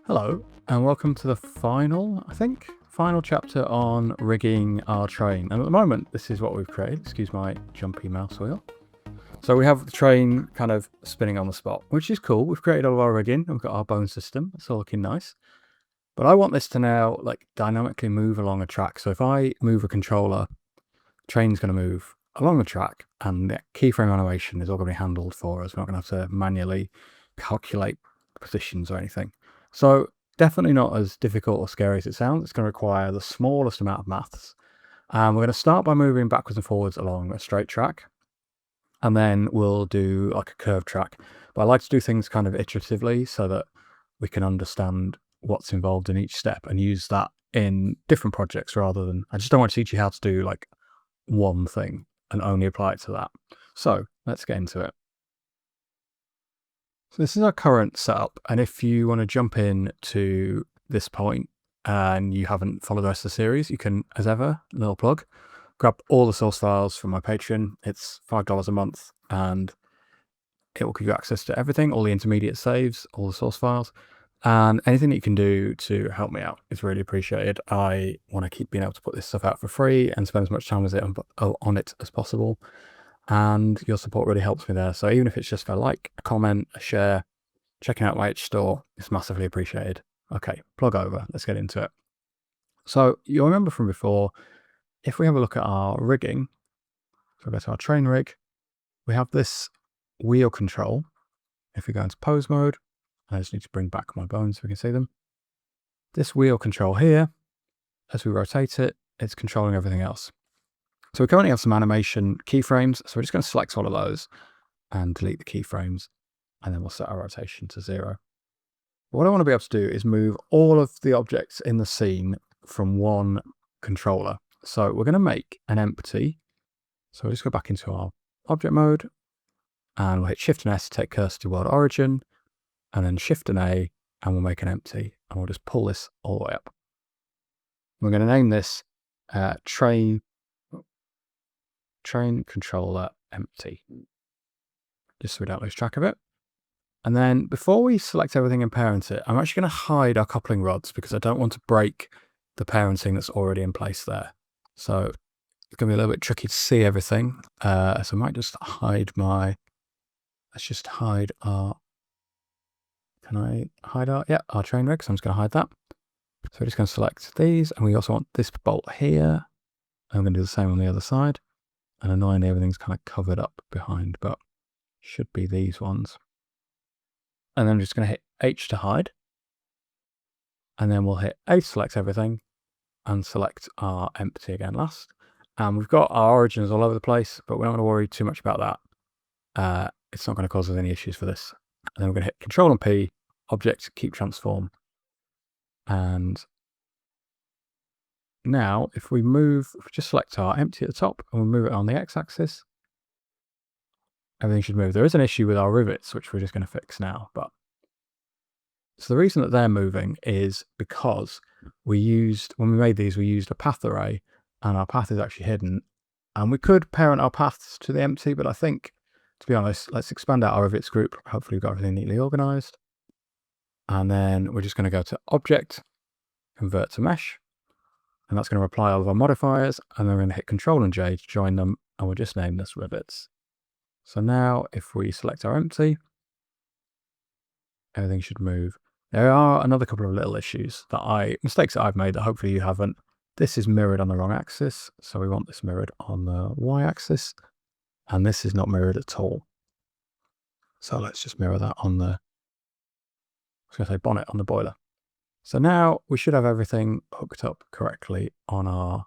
Hello, and welcome to the final chapter on rigging our train. And at the moment, this is what we've created. Excuse my jumpy mouse wheel. So we have the train kind of spinning on the spot, which is cool. We've created all our rigging. We've got our bone system. It's all looking nice. But I want this to now dynamically move along a track. So if I move a controller, train's going to move along the track, and the keyframe animation is all going to be handled for us. We're not going to have to manually calculate positions or anything. So definitely not as difficult or scary as it sounds. It's going to require the smallest amount of maths. And we're going to start by moving backwards and forwards along a straight track. And then we'll do like a curved track. But I like to do things kind of iteratively so that we can understand what's involved in each step and use that in different projects rather than, I just don't want to teach you how to do like one thing and only apply it to that. So let's get into it. So this is our current setup, and if you want to jump in to this point and you haven't followed the rest of the series, you can, as ever, little plug, grab all the source files from my Patreon. It's $5 a month, and it will give you access to everything, all the intermediate saves, all the source files, and anything that you can do to help me out is really appreciated. I want to keep being able to put this stuff out for free and spend as much time on it as possible. And your support really helps me there. So even if it's just for a like, a comment, a share, checking out my itch store, it's massively appreciated. Okay, plug over. Let's get into it. So you'll remember from before, if we have a look at our rigging, so go to our train rig, we have this wheel control. If we go into pose mode, I just need to bring back my bones so we can see them. This wheel control here, as we rotate it, it's controlling everything else. So we currently have some animation keyframes, so we're just going to select all of those and delete the keyframes, and then we'll set our rotation to 0. What I want to be able to do is move all of the objects in the scene from one controller. So we're going to make an empty. So we'll just go back into our object mode, and we'll hit Shift and S to take cursor to world origin, and then Shift and A, and we'll make an empty, and we'll just pull this all the way up. We're going to name this train controller empty, just so we don't lose track of it. And then before we select everything and parent it, I'm actually going to hide our coupling rods because I don't want to break the parenting that's already in place there. So it's going to be a little bit tricky to see everything. So I might just hide let's just hide our, can I hide our train rig? So I'm just going to hide that. So we're just going to select these, and we also want this bolt here. I'm going to do the same on the other side. And annoyingly, everything's kind of covered up behind, but should be these ones. And then I'm just going to hit H to hide. And then we'll hit A to select everything and select our empty again last. And we've got our origins all over the place, but we're not going to worry too much about that. It's not going to cause us any issues for this. And then we're going to hit Control and P, Object, Keep Transform. And now, if we just select our empty at the top and we move it on the x-axis, everything should move. There is an issue with our rivets, which we're just going to fix now. So the reason that they're moving is because when we made these, we used a path array, and our path is actually hidden. And we could parent our paths to the empty, but I think, to be honest, let's expand out our rivets group. Hopefully we've got everything neatly organized. And then we're just going to go to Object, Convert to Mesh. And that's going to apply all of our modifiers, and then we're going to hit Control and J to join them, and we'll just name this rivets. So now if we select our empty, everything should move. There are another couple of little issues mistakes that I've made that hopefully you haven't. This is mirrored on the wrong axis, so we want this mirrored on the Y axis, and this is not mirrored at all. So let's just mirror that on the, I was going to say bonnet on the boiler. So now we should have everything hooked up correctly on our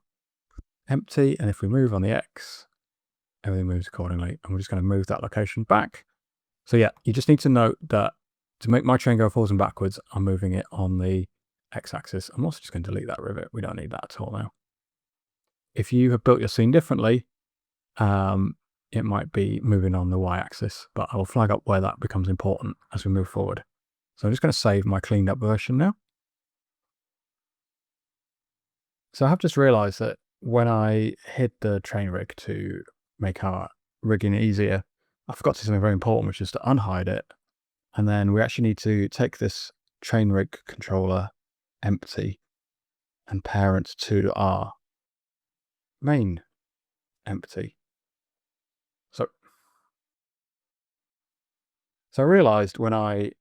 empty. And if we move on the X, everything moves accordingly. And we're just going to move that location back. So yeah, you just need to note that to make my train go forwards and backwards, I'm moving it on the X-axis. I'm also just going to delete that rivet. We don't need that at all now. If you have built your scene differently, it might be moving on the Y-axis, but I will flag up where that becomes important as we move forward. So I'm just going to save my cleaned up version now. So I have just realized that when I hid the train rig to make our rigging easier, I forgot to do something very important, which is to unhide it. And then we actually need to take this train rig controller empty and parent to our main empty. So I realized when I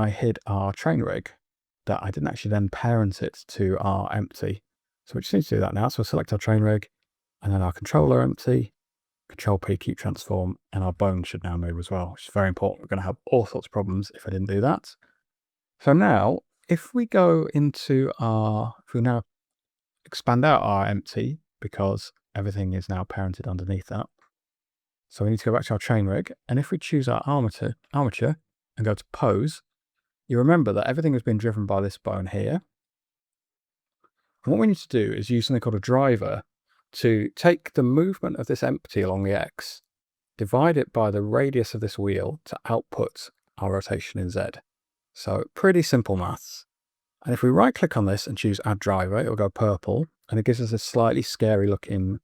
hid our train rig that I didn't actually then parent it to our empty. So we just need to do that now. So we'll select our train rig and then our controller empty, Control P, keep transform, and our bone should now move as well, which is very important. We're going to have all sorts of problems if I didn't do that. So now, if we go into if we now expand out our empty, because everything is now parented underneath that. So we need to go back to our train rig, and if we choose our armature and go to pose, you remember that everything has been driven by this bone here. And what we need to do is use something called a driver to take the movement of this empty along the X, divide it by the radius of this wheel to output our rotation in Z. So pretty simple maths. And if we right click on this and choose add driver, it'll go purple and it gives us a slightly scary looking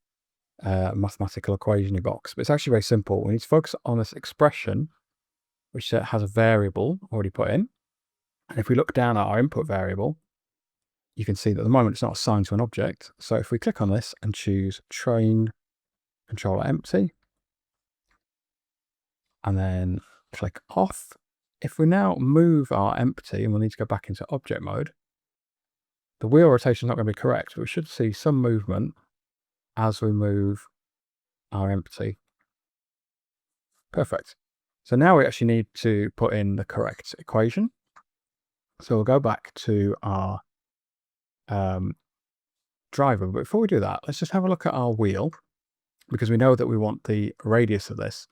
mathematical equation box. But it's actually very simple. We need to focus on this expression, which has a variable already put in. And if we look down at our input variable, you can see that at the moment it's not assigned to an object. So if we click on this and choose train controller empty, and then click off, if we now move our empty, and we'll need to go back into object mode, the wheel rotation is not going to be correct, but we should see some movement as we move our empty. Perfect. So now we actually need to put in the correct equation. So we'll go back to our driver. But before we do that, let's just have a look at our wheel, because we know that we want the radius of this.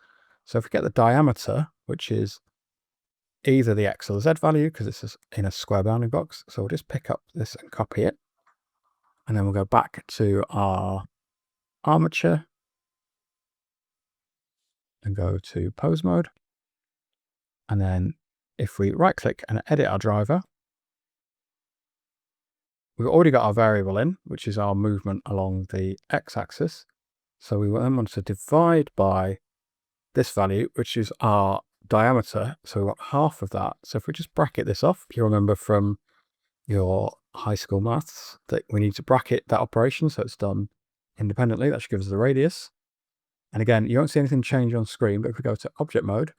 So if we get the diameter, which is either the X or the Z value, because this is in a square bounding box. So we'll just pick up this and copy it. And then we'll go back to our armature and go to pose mode. And then if we right click and edit our driver, we've already got our variable in, which is our movement along the X axis. So we then want to divide by this value, which is our diameter. So we want half of that. So if we just bracket this off, you remember from your high school maths that we need to bracket that operation so it's done independently. That should give us the radius. And again, you won't see anything change on screen, but if we go to object mode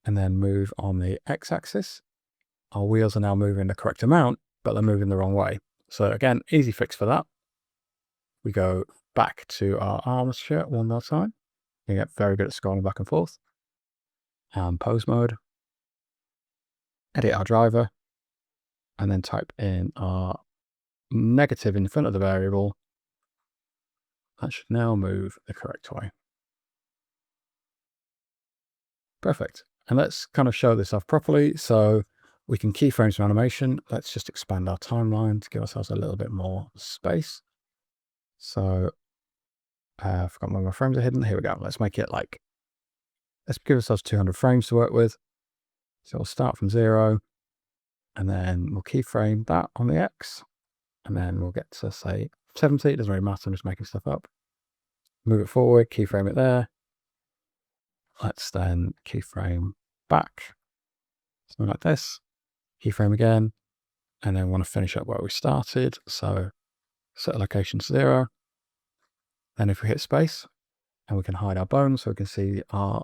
and then move on the X axis, our wheels are now moving the correct amount, but they're moving the wrong way. So again, easy fix for that. We go back to our armature one more time. You get very good at scrolling back and forth. And pose mode, edit our driver, and then type in our negative in front of the variable. That should now move the correct way. Perfect. And let's kind of show this off properly. So we can keyframe some animation. Let's just expand our timeline to give ourselves a little bit more space. So I forgot where my frames are hidden. Here we go. Let's make it like, let's give ourselves 200 frames to work with. So we'll start from 0 and then we'll keyframe that on the X. And then we'll get to say 70. It doesn't really matter. I'm just making stuff up. Move it forward, keyframe it there. Let's then keyframe back. Something like this. Keyframe again. And then want to finish up where we started. So set location to 0. Then if we hit space, and we can hide our bones so we can see our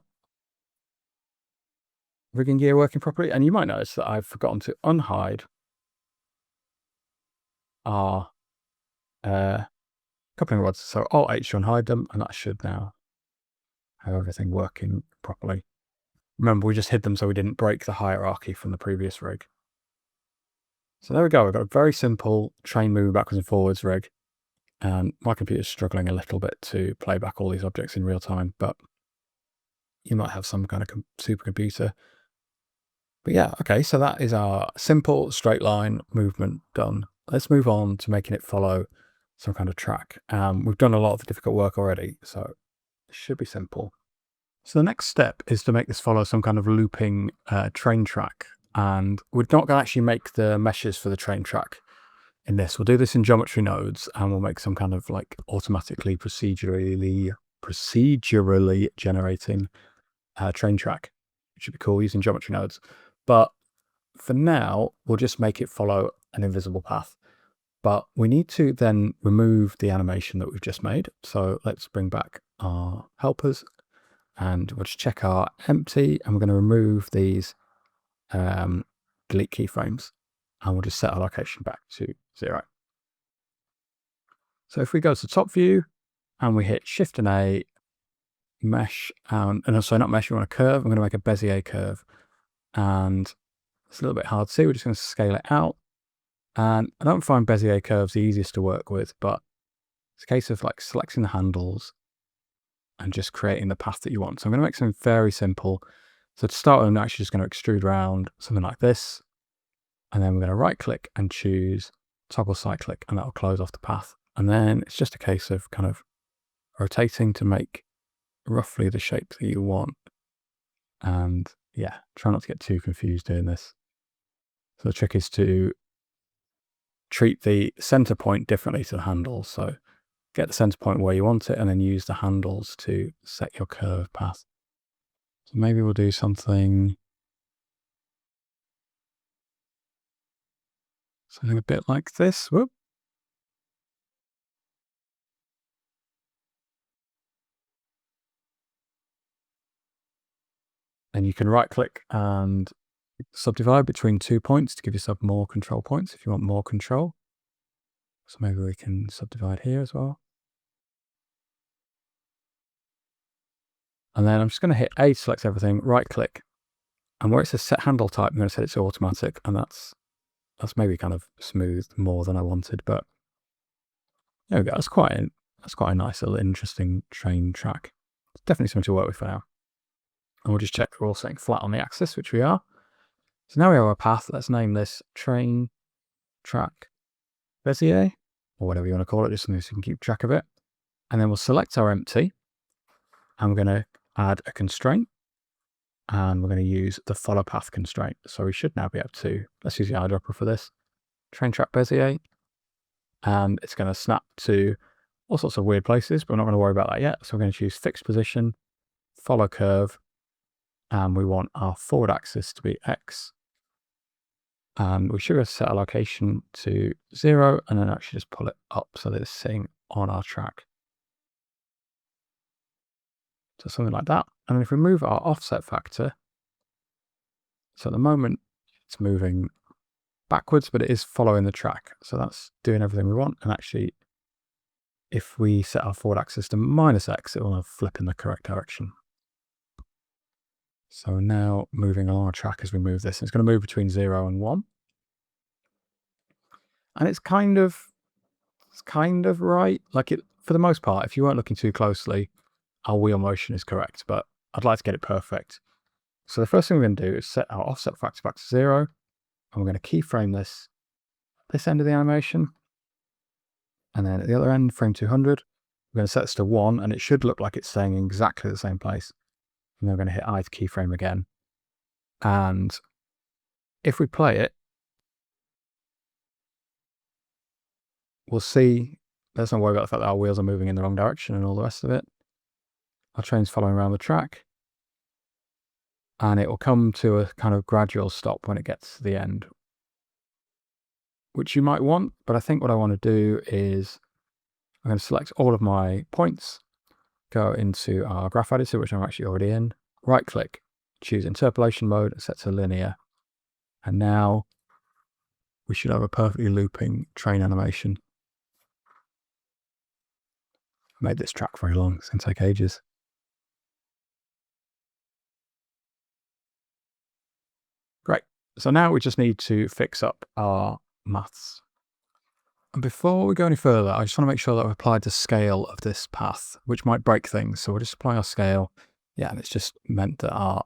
rigging gear working properly. And you might notice that I've forgotten to unhide our coupling rods. So Alt-H to unhide them, and that should now have everything working properly. Remember, we just hid them so we didn't break the hierarchy from the previous rig. So there we go. We've got a very simple train moving backwards and forwards rig. And my computer's struggling a little bit to play back all these objects in real time, but you might have some kind of supercomputer. But yeah, okay, so that is our simple straight line movement done. Let's move on to making it follow some kind of track. We've done a lot of the difficult work already, so it should be simple. So the next step is to make this follow some kind of looping train track. And we're not going to actually make the meshes for the train track in this. We'll do this in geometry nodes, and we'll make some kind of like automatically procedurally generating train track, which would be cool using geometry nodes. But for now, we'll just make it follow an invisible path. But we need to then remove the animation that we've just made. So let's bring back our helpers, and we'll just check our empty, and we're going to remove these delete keyframes, and we'll just set our location back to 0. So if we go to top view and we hit Shift and A, mesh, and also not mesh, we want a curve. I'm going to make a Bezier curve, and it's a little bit hard to see. We're just going to scale it out. And I don't find Bezier curves the easiest to work with, but it's a case of like selecting the handles and just creating the path that you want. So I'm going to make something very simple. So to start with, I'm actually just going to extrude around something like this. And then we're going to right click and choose toggle cyclic, and that'll close off the path. And then it's just a case of kind of rotating to make roughly the shape that you want. And yeah, try not to get too confused doing this. So the trick is to treat the center point differently to the handles. So get the center point where you want it, and then use the handles to set your curve path. So maybe we'll do something a bit like this. Whoop. And you can right click and subdivide between 2 points to give yourself more control points if you want more control. So maybe we can subdivide here as well. And then I'm just going to hit A to select everything, right click. And where it says set handle type, I'm going to set it to automatic. And that's maybe kind of smooth more than I wanted, but there we go. That's quite a nice little interesting train track. It's definitely something to work with for now. And we'll just check we're all setting flat on the axis, which we are. So now we have our path. Let's name this train track Bezier, or whatever you want to call it, just so we can keep track of it. And then we'll select our empty, and we're going to add a constraint, and we're going to use the follow path constraint. So we should now be able to, let's use the eyedropper for this, train track Bezier, and it's going to snap to all sorts of weird places, but we're not going to worry about that yet. So we're going to choose fixed position, follow curve, and we want our forward axis to be X. And we should have set our location to 0, and then actually just pull it up so that it's sitting on our track. So something like that. And then if we move our offset factor, so at the moment it's moving backwards, but it is following the track. So that's doing everything we want. And actually, if we set our forward axis to -X, it will flip in the correct direction. So now moving on our track as we move this, it's going to move between 0 and 1. And it's kind of right. Like it, for the most part, if you weren't looking too closely, our wheel motion is correct, but I'd like to get it perfect. So the first thing we're going to do is set our offset factor back to 0, and we're going to keyframe this end of the animation. And then at the other end, frame 200, we're going to set this to 1, and it should look like it's staying in exactly the same place. And then we're going to hit I to keyframe again. And if we play it, we'll see, let's not worry about the fact that our wheels are moving in the wrong direction and all the rest of it. Our train's following around the track. And it will come to a kind of gradual stop when it gets to the end, which you might want. But I think what I want to do is I'm going to select all of my points, go into our graph editor, which I'm actually already in, right click, choose interpolation mode, set to linear. And now we should have a perfectly looping train animation. I made this track very long, it's going to take ages. Great. So now we just need to fix up our maths. And before we go any further, I just want to make sure that I've applied the scale of this path, which might break things. So we'll just apply our scale. Yeah, and it's just meant that our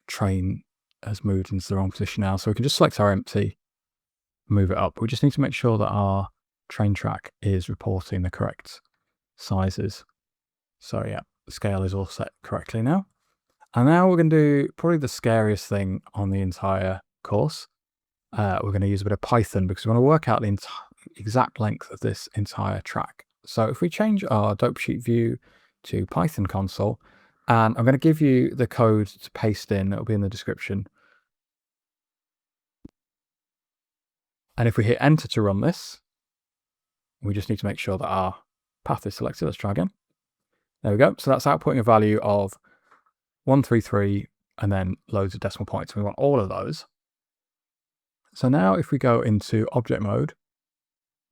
train has moved into the wrong position now. So we can just select our empty, move it up. We just need to make sure that our train track is reporting the correct sizes. So yeah, the scale is all set correctly now. And now we're going to do probably the scariest thing on the entire course. We're going to use a bit of Python because we want to work out exact length of this entire track. So if we change our dope sheet view to Python console, and I'm going to give you the code to paste in, it'll be in the description. And if we hit enter to run this, we just need to make sure that our path is selected. Let's try again. There we go. So that's outputting a value of 133 and then loads of decimal points. We want all of those. So now if we go into object mode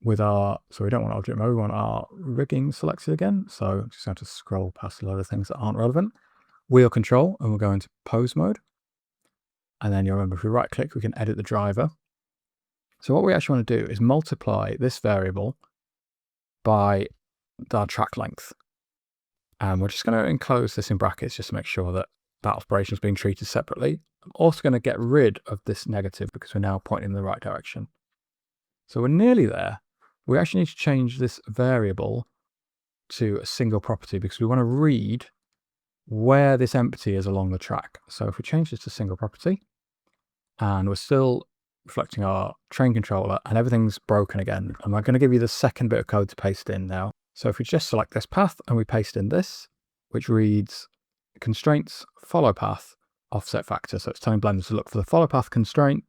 with our, so we don't want object mode, we want our rigging selected again. So I'm just going to scroll past a lot of things that aren't relevant. Wheel control, and we'll go into pose mode. And then you'll remember if we right click, we can edit the driver. So what we actually want to do is multiply this variable by our track length. And we're just going to enclose this in brackets just to make sure that that operation is being treated separately. I'm also going to get rid of this negative because we're now pointing in the right direction. So we're nearly there. We actually need to change this variable to a single property because we want to read where this empty is along the track. So if we change this to single property, and we're still reflecting our train controller and everything's broken again. And I'm going to give you the second bit of code to paste in now. So if we just select this path and we paste in this, which reads constraints, follow path, offset factor. So it's telling Blender to look for the follow path constraint,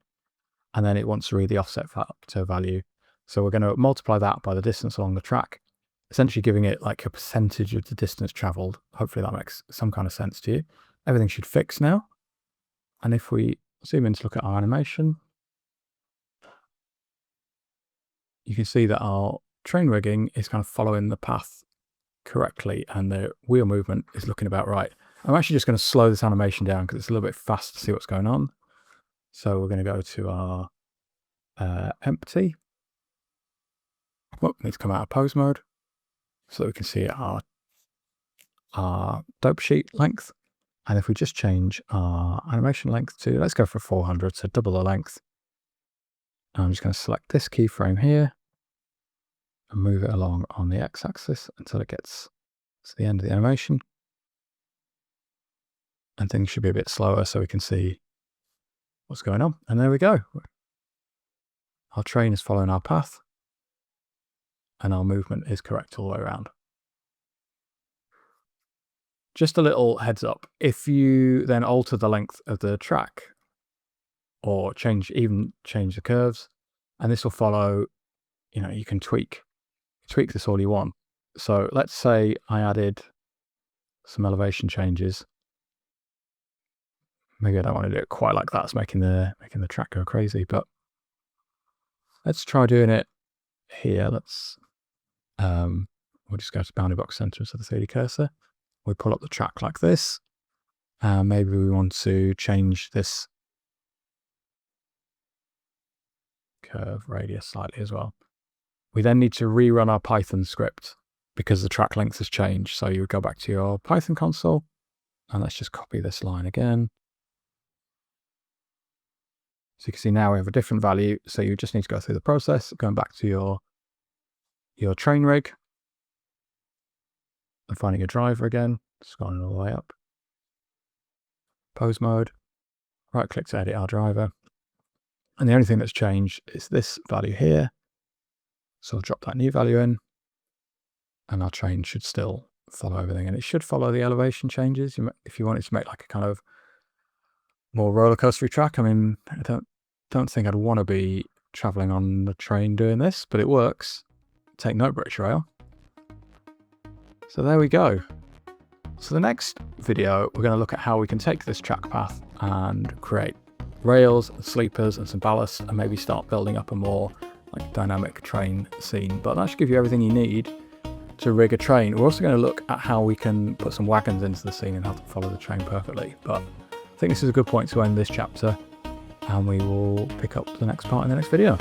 and then it wants to read the offset factor value. So we're going to multiply that by the distance along the track, essentially giving it like a percentage of the distance traveled. Hopefully that makes some kind of sense to you. Everything should fix now. And if we zoom in to look at our animation, you can see that our train rigging is kind of following the path correctly and the wheel movement is looking about right. I'm actually just going to slow this animation down because it's a little bit fast to see what's going on. So we're going to go to our empty. Well, we need to come out of pose mode so that we can see our dope sheet length. And if we just change our animation length to, let's go for 400, so double the length. I'm just going to select this keyframe here and move it along on the x-axis until it gets to the end of the animation. And things should be a bit slower so we can see what's going on. And there we go. Our train is following our path and our movement is correct all the way around. Just a little heads up, if you then alter the length of the track or change the curves, and this will follow, you can tweak this all you want. So let's say I added some elevation changes. Maybe I don't want to do it quite like that. It's making the track go crazy, but let's try doing it here. We'll just go to bounding box center instead of the 3D cursor. We pull up the track like this. Maybe we want to change this curve radius slightly as well. We then need to rerun our Python script because the track length has changed. So you would go back to your Python console and let's just copy this line again. So you can see now we have a different value. So you just need to go through the process, going back to your train rig and finding a driver again, scrolling all the way up. Pose mode, right click to edit our driver. And the only thing that's changed is this value here. So I'll drop that new value in and our train should still follow everything. And it should follow the elevation changes. If you wanted to make like a kind of more roller coastery track, I mean, I don't think I'd want to be traveling on the train doing this, but it works. Take note, British Rail. So there we go. So the next video, we're going to look at how we can take this track path and create rails, sleepers, and some ballast, and maybe start building up a more like dynamic train scene. But that should give you everything you need to rig a train. We're also going to look at how we can put some wagons into the scene and how to follow the train perfectly. But I think this is a good point to end this chapter, and we will pick up the next part in the next video.